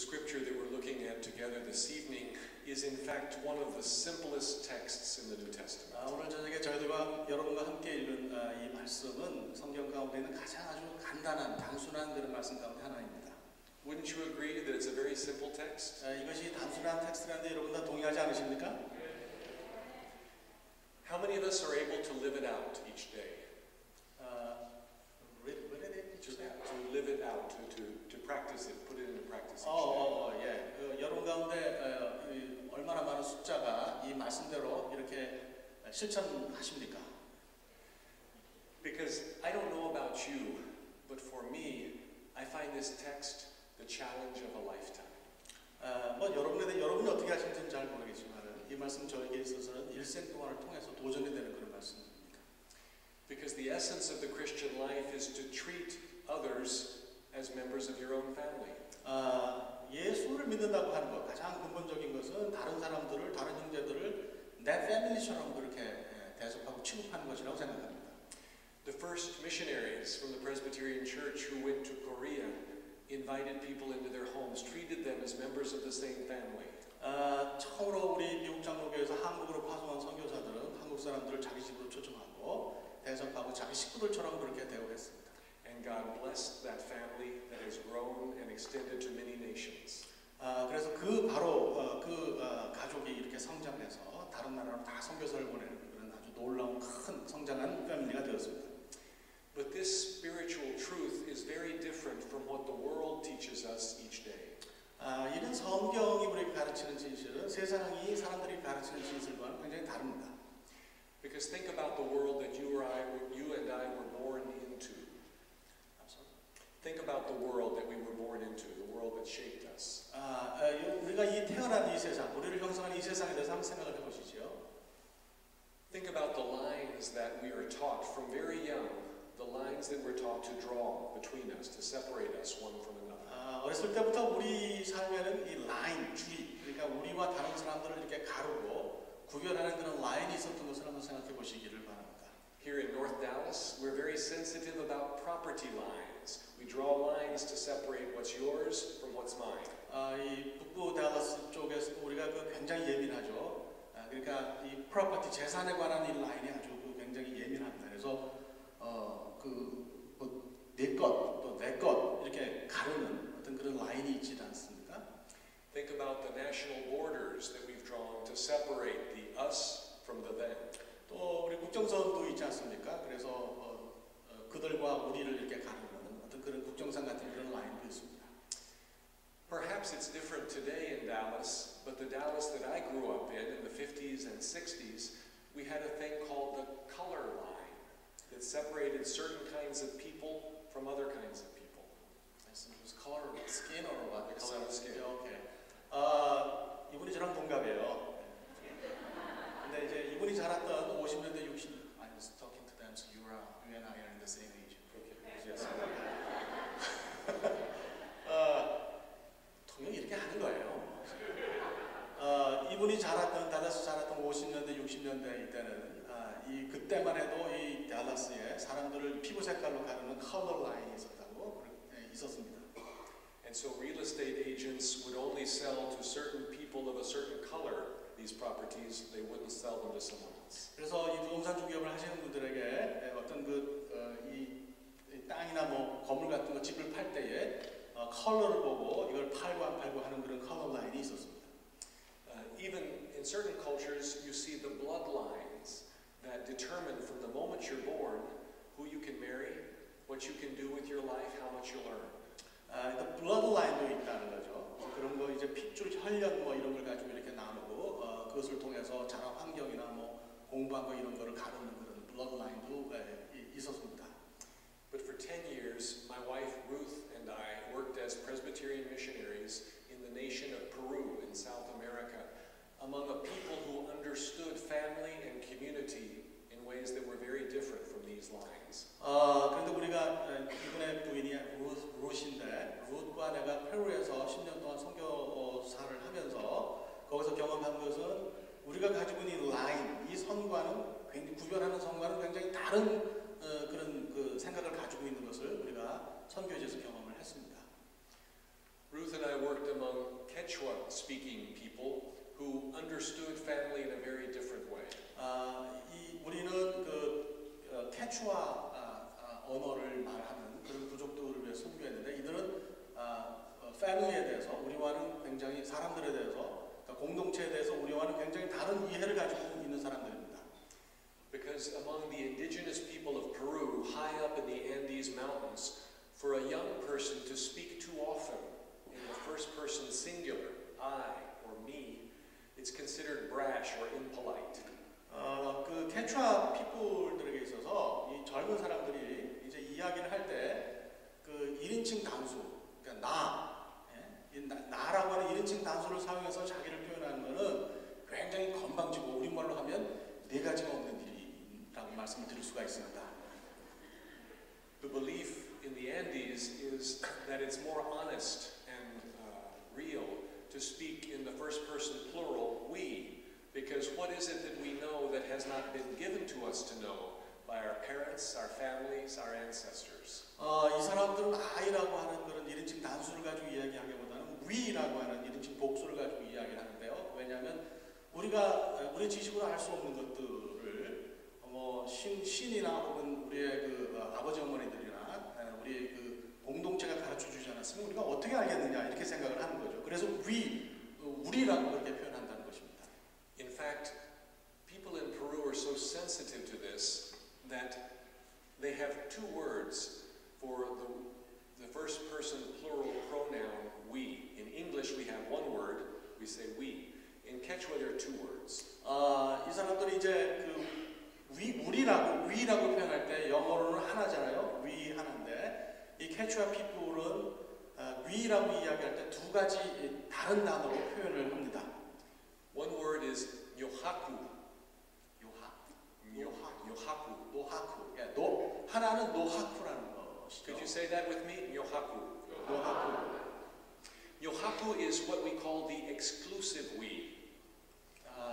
scripture that we're looking at together this evening is in fact one of the simplest texts in the New Testament. 오늘 저녁에 저희들과 여러분과 함께 읽은 이 말씀은 성경 가운데 있는 가장 아주 간단한 단순한 그런 말씀 가운데 하나입니다. Wouldn't you agree that it's a very simple text? 이것이 단순한 텍스트라는데 여러분 다 동의하지 않으십니까? How many of us are able to live it out each day? To live it out, to practice it, put it into practice each day. 예. 여러분 가운데 얼마나 많은 숫자가 이 말씀대로 이렇게 실천하십니까? Because I don't know about you, but for me, I find this text the challenge of a lifetime. 여러분이 어떻게 하시는지는 잘 모르겠지만 이 말씀 저에게 있어서는 일생 동안을 통해서 도전이 되는 그런 말씀입니다. Because the essence of the Christian life is to treat others as members of your own family. 예수를 믿는다고 하는 것 가장 근본적인 것은 다른 사람들을, 다른 형제들을 내 패밀리처럼 그렇게 대접하고 취급하는 것이라고 생각합니다. The first missionaries from the Presbyterian Church who went to Korea invited people into their homes, treated them as members of the same family. 처음으로 우리 미국 장로교에서 한국으로 파송한 선교사들은 한국 사람들을 자기 집으로 초청하고 대접하고 자기 식구들처럼 그렇게 대우했습니다. And God blessed that family that has grown and extended to many nations. 그래서 가족이 이렇게 성장해서 다른 나라로 다 선교사를 보내는 그런 아주 놀라운 큰 성장한 패밀리가 되었습니다. But this spiritual truth is very different from what the world teaches us each day. 이런 성경이 우리에게 가르치는 진실은 세상이 사람들이 가르치는 진실과는 굉장히 다릅니다. Because think about the world that you and I were born into. Think about the world that we were born into, the world that shaped us. 우리가 태어난 이 세상, 우리를 형성한 이 세상에 대해서 한번 생각을 해보시죠. Think about the lines that we are taught from very young, the lines that we're taught to draw between us, to separate us one from another. 어렸을 때부터 우리 삶에는 이 라인, 줄이, 그러니까 우리와 다른 사람들을 이렇게 가르고 구별하는 그런 라인이 있었던 것을 한번 생각해 보시기를 바랍니다. Here in North Dallas, we're very sensitive about property lines. We draw lines to separate what's yours from what's mine. 이 북부 달라스 쪽에서 우리가 굉장히 예민하죠. 그러니까 이 프로퍼티 재산에 관한 이 라인이 아주 굉장히 예민합니다. 그래서 내 것 또 내 것 이렇게 가르는 어떤 그런 라인이 있지 않습니까? Think about the national borders that we've drawn to separate the us from the them. 또 우리 국정선도 있지 않습니까? 그래서 그들과 우리를 이렇게 가르는 어떤 그런 국정선 같은 그런 라인도 있습니다. Perhaps it's different today in Dallas, but the Dallas that I grew up in the 50s and 60s, we had a thing called the color line that separated certain kinds of people from other kinds of people. It was color skin or what? Color of skin. Okay. 이분이 저랑 동갑이에요. 근데 이제 이분이 자랐던 50년대 60. I was talking to them, so you and I are in the same age. Yes. 통영 이렇게 하는 거예요. 이분이 달라스 자랐던 50년대, 60년대 이때는 그때만 해도 이 달라스에 사람들을 피부 색깔로 가르는 컬러 라인이 있었습니다. And so real estate agents would only sell to certain people of a certain color these properties. They wouldn't sell them to someone else. 그래서 이 부동산 중개업을 하시는 분들에게 어떤 이 땅이나 뭐 건물 같은 거 집을 팔 때에 컬러를 보고 이걸 팔고 안 팔고 하는 그런 컬러 라인이 있었습니다. Even in certain cultures, you see the bloodlines that determine from the moment you're born who you can marry, what you can do with your life, how much you'll earn. 그러니까 블러드라인도 있다는 거죠. 그런 거 이제 핏줄, 혈연 뭐 이런 걸 가지고 이렇게 나누고 그것을 통해서 자라 환경이나 뭐 공부한 거 이런 거를 가르는 그런 블러드라인도 있었습니다. But for 10 years, my wife Ruth and I worked as Presbyterian missionaries in the nation of Peru in South America, among a people who understood family and community in ways that were very different from these lines. 그런데 우리가 이분의 부인이 루트인데 루트와 내가 페루에서 10년 동안 선교사를 하면서 거기서 경험한 것은 우리가 가지고 있는 라인, 이 선과는 굉장히 구별하는 선과는 굉장히 다른 그런 생각을 가지고 있는 것을 우리가 선교지에서 경험을 했습니다. Ruth and I worked among Quechua-speaking people who understood family in a very different way. 우리는 캐추아 언어를 말하는 그런 부족들을 위해 선교했는데 이들은 패밀리에 대해서 우리와는 굉장히 사람들에 대해서 공동체에 대해서 우리와는 굉장히 다른 이해를 가지고 있는 사람들입니다. Because among the indigenous people of Peru, high up in the Andes Mountains, for a young person to speak too often in the first person singular, I or me, it's considered brash or impolite. 그 캐추아 피플들에게 있어서 이 젊은 사람들이 이제 이야기를 할 때 그 1인칭 단수, 그러니까 나라고 하는 1인칭 단수를 사용해서 자기를 표현하는 것은 굉장히 건방지고 우리말로 하면 네 가지가 없는 일이라고 말씀을 드릴 수가 있습니다. The belief in the Andes is that it's more honest and real to speak in the first person plural, we, because what is it that we know that has not been given to us to know by our parents, our families, our ancestors? 이 사람들은 I라고 하는 그런 1인칭 단수를 가지고 이야기하기보다는 we라고 하는 1인칭 복수를 가지고 이야기를 하는데요. 왜냐하면 우리의 지식으로 알 수 없는 것들을 신이나 혹은 우리의 그 아버지 어머니들이나 우리의 그 공동체가 가르쳐 주지 않았으면 우리가 어떻게 알겠느냐 이렇게 생각을 하는 거죠. 그래서 우리라고 그렇게 표현한다는 것입니다. In fact, people in Peru are so sensitive to this that they have two words for the first person plural pronoun we. In English we have one word, we say we. In Quechua there are two words. 이 사람들이 이제 우리라고 표현할 때 영어로는 하나잖아요. we 하나인데 이 캐추아 피플은 we라고 이야기할 때 두 가지 다른 단어로 표현을 합니다. One word is yohaku. 노하쿠. 하나는 노하쿠라는 것이죠. Could you say that with me? yohaku. 노하쿠. Yohaku is what we call the exclusive we.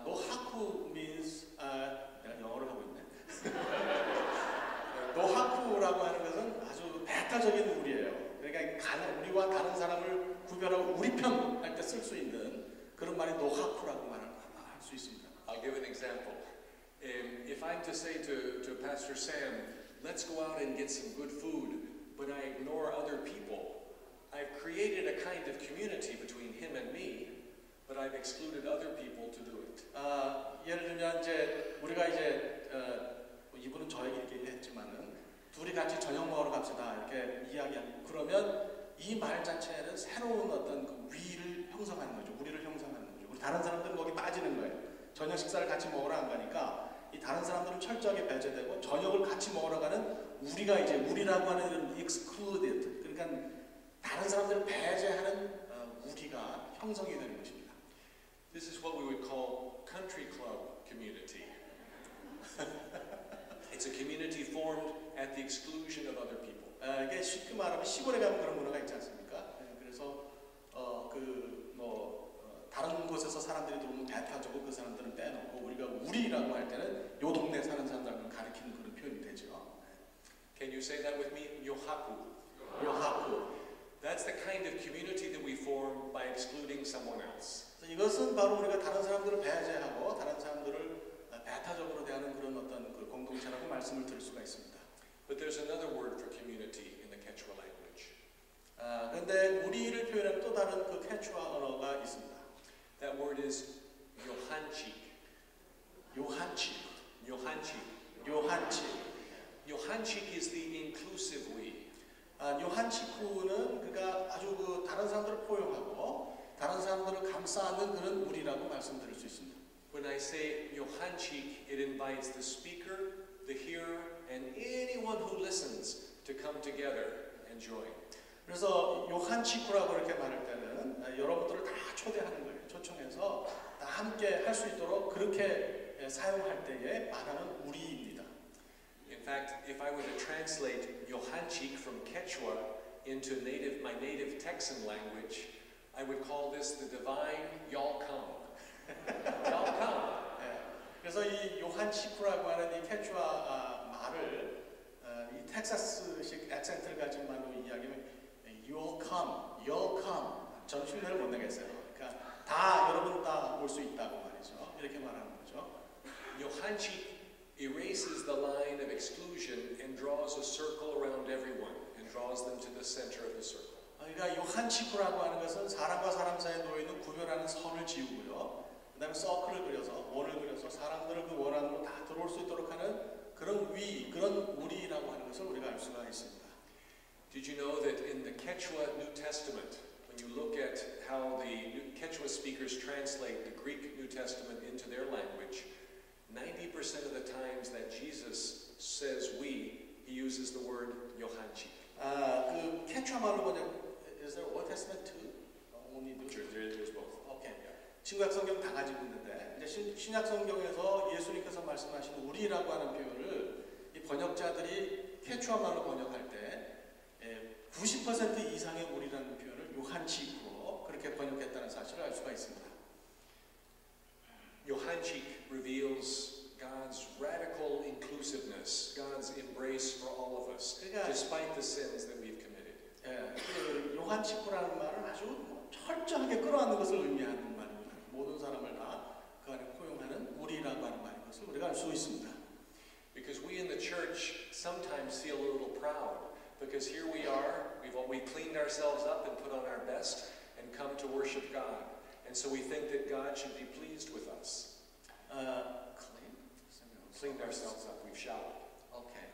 노하쿠 means 내가 영어를 하고 있네. 노하쿠라고 하는 것은 아주 배타적인 우리예요. 그러니까 우리와 다른 사람을 구별하고 우리 편 할 때 쓸 수 있는 그런 말이 노하쿠라고 말할 수 있습니다. I'll give an example. If I'm to say to Pastor Sam, let's go out and get some good food, but I ignore other people, I've created a kind of community between him and me, but I've excluded other people to do it. 예를 들면 이제 우리가 이제 이분은 저에게 이렇게 했지만은 둘이 같이 저녁 먹으러 갑시다 이렇게 이야기하고 그러면 이 말 자체는 새로운 어떤 그 위를 형성하는 거죠. 우리를 형성하는 거죠. 우리 다른 사람들은 거기 빠지는 거예요. 저녁 식사를 같이 먹으러 안 가니까 이 다른 사람들은 철저하게 배제되고 저녁을 같이 먹으러 가는 우리가 이제 우리라고 하는 excluded 그러니까 다른 사람들을 배제하는 우리가 형성이 되는 것입니다. This is what we would call country club community. It's a community formed at the exclusion of other people. 이게 쉽게 말하면 시골에 가면 그런 문화가 있지 않습니까? 그래서 다른 곳에서 사람들이 들어오면 배타적으고 그 사람들은 빼놓고 우리가 우리라고 할 때는 요 동네 사는 사람들을 가리키는 그런 표현이 되죠. Can you say that with me? yohaku. 요하쿠. That's the kind of community that we form by excluding someone else. 이것은 바로 우리가 다른 사람들을 배제하고 다른 사람들을 배타적으로 대하는 그런 어떤 그 공동체라고 말씀을 드릴 수가 있습니다. But there's another word for community in the Quechua language. 그런데 우리를 표현하는 또 다른 그 캐추아 언어가 있습니다. That word is yohanchik. Yohanchik is the inclusive we. 요한치쿠는 그가 아주 그 다른 사람들을 포용하고 다른 사람들을 감싸는 그런 우리라고 말씀드릴 수 있습니다. When I say yohanchik, it invites the speaker, the hearer, and anyone who listens to come together and join. 그래서 요한치쿠라고 이렇게 말할 때는 여러분들을 다 초대하는 거예요. 초청해서 다 함께 할 수 있도록 그렇게 사용할 때에 말하는 우리입니다. In fact, if I were to translate yohanchik from Quechua into my native Texan language, I would call this the divine y'all come. Y'all come. 그래서 이 요한치쿠라고 하는 이 캐추아 말을 이 텍사스식 액센트를 가진 말로 이야기하면 you'll come. 저는 흉내를 못 내겠어요. 그러니까 다 여러분 다 올 수 있다고 말이죠. 이렇게 말하는 거죠. 요한칙 erases the line of exclusion and draws a circle around everyone and draws them to the center of the circle. 그러니까 요한치쿠라고 하는 것은 사람과 사람 사이에 놓여 있는 구별하는 선을 지우고요. 그다음에 서클을 그려서 원을 그려서 사람들을 그 원 안으로 다 들어올 수 있도록 하는 그런 그런 우리라고 하는 것을 우리가 알 수가 있습니다. Did you know that in the Quechua New Testament, when you look at how the Quechua speakers translate the Greek New Testament into their language, 90% of the times that Jesus says we, he uses the word 요한칙. 그 캐추아 말로 번역 is there Old Testament too? Only There's both. Okay. 신약 성경 다 가지고 있는데 이제 신약 성경에서 예수님께서 말씀하신 우리라고 하는 표현을 이 번역자들이 캐추아 말로 번역할 때 90% 이상의 우리라는 표현을 요한칙으로 그렇게 번역했다는 사실을 알 수가 있습니다. 요한칙 reveals God's radical inclusiveness, God's embrace for all of us, despite the sins that we've committed. 그 요한치쿠라는 말은 아주 철저하게 끌어안는 것을 의미하는 말입니다. 모든 사람을 다 그 안에 포용하는 우리라고 하는 말인 것을 우리가 알 수 있습니다. Because we in the church sometimes feel a little proud, because here we are, we cleaned ourselves up and put on our best and come to worship God, and so we think that God should be pleased with us. Cleaned ourselves up. We've showered. Okay.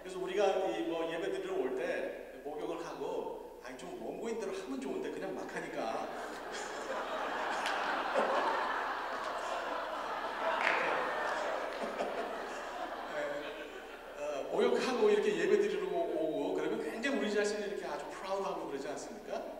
그래서 우리가 뭐 예배 드리러 올 때 목욕을 하고 아니 좀 원고인 대로 하면 좋은데 그냥 막 하니까 목욕하고 이렇게 예배 드리러 오고 그러면 굉장히 우리 자신이 이렇게 아주 프라우드하고 그러지 않습니까?